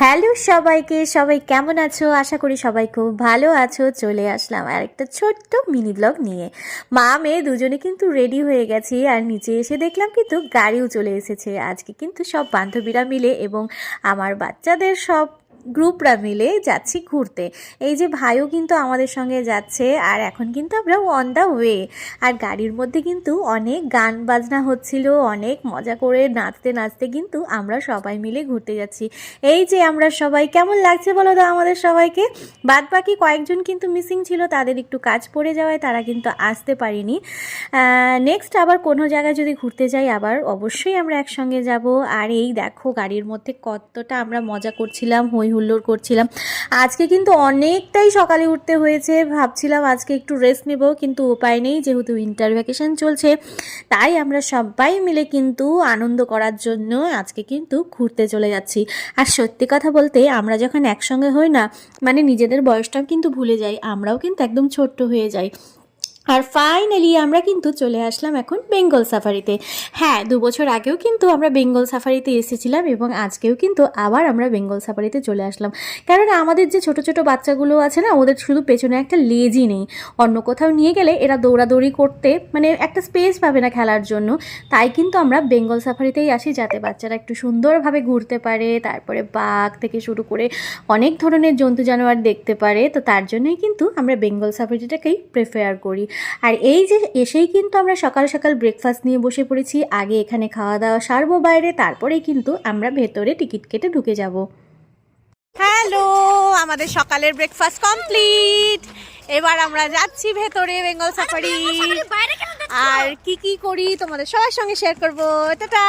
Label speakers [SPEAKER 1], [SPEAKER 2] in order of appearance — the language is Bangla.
[SPEAKER 1] হ্যালো সবাইকে, সবাই কেমন আছো? আশা করি সবাই খুব ভালো আছো। চলে আসলাম আর একটা ছোট্ট মিনি ব্লগ নিয়ে। মা মেয়ে দুজনে কিন্তু রেডি হয়ে গেছি, আর নিচে এসে দেখলাম কিন্তু গাড়িও চলে এসেছে। আজকে কিন্তু সব বান্ধবীরা মিলে এবং আমার বাচ্চাদের সব গ্রুপরা মিলে যাচ্ছি ঘুরতে। এই যে ভাইও কিন্তু আমাদের সঙ্গে যাচ্ছে, আর এখন কিন্তু আমরা অন দ্য ওয়ে। আর গাড়ির মধ্যে কিন্তু অনেক গান বাজনা হচ্ছিল, অনেক মজা করে নাচতে নাচতে কিন্তু আমরা সবাই মিলে ঘুরতে যাচ্ছি। এই যে আমরা সবাই, কেমন লাগছে বলো তো আমাদের সবাইকে? বাদ বাকি কয়েকজন কিন্তু মিসিং ছিল, তাদের একটু কাজ পড়ে যাওয়ায় তারা কিন্তু আসতে পারিনি। নেক্সট আবার কোনো জায়গায় যদি ঘুরতে যাই আবার অবশ্যই আমরা একসঙ্গে যাব। আর এই দেখো গাড়ির মধ্যে কতটা আমরা মজা করছিলাম, হই হুল্লোড় করছিলাম। আজকে কিন্তু অনেকটাই সকালে উঠতে হয়েছে, ভাবছিলাম আজকে একটু রেস্ট নেব, কিন্তু উপায় নেই, যেহেতু উইন্টার ভ্যাকেশন চলছে। তাই আমরা সবাই মিলে কিন্তু আনন্দ করার জন্য আজকে কিন্তু ঘুরতে চলে যাচ্ছি। আর সত্যি কথা বলতে আমরা যখন একসঙ্গে হই না, মানে নিজেদের বয়সটাও কিন্তু ভুলে যাই, আমরাও কিন্তু একদম ছোট্ট হয়ে যাই। আর ফাইনালি আমরা কিন্তু চলে আসলাম এখন বেঙ্গল সাফারিতে। হ্যাঁ, 2 বছর আগেও কিন্তু আমরা বেঙ্গল সাফারিতে এসেছিলাম এবং আজকেও কিন্তু আবার আমরা বেঙ্গল সাফারিতে চলে আসলাম। কারণ আমাদের যে ছোট ছোট বাচ্চাগুলো আছে না, ওদের শুধু পেছনে একটা লেজই নেই। অন্য কোথাও নিয়ে গেলে এরা দৌড়াদৌড়ি করতে মানে একটা স্পেস পাবে না খেলার জন্য। তাই কিন্তু আমরা বেঙ্গল সাফারিতেই আসি, যাতে বাচ্চারা একটু সুন্দরভাবে ঘুরতে পারে, তারপরে বাঘ থেকে শুরু করে অনেক ধরনের জন্তু জানোয়ার দেখতে পারে। তো তার জন্যই কিন্তু আমরা বেঙ্গল সাফারিটাকেই প্রেফার করি। আর এই যে এসেই কিন্তু আমরা সকাল সকাল ব্রেকফাস্ট নিয়ে বসে পড়েছি। আগে এখানে খাওয়া দাওয়া সারবো বাইরে, তারপরেই কিন্তু আমরা ভেতরে টিকিট কেটে ঢুকে যাব।
[SPEAKER 2] হ্যালো, আমাদের সকালের ব্রেকফাস্ট কমপ্লিট। এবার আমরা যাচ্ছি ভেতরে বেঙ্গল সাফারি। আর কি কি করি তোমাদের সবার সঙ্গে শেয়ার করবো। টাটা।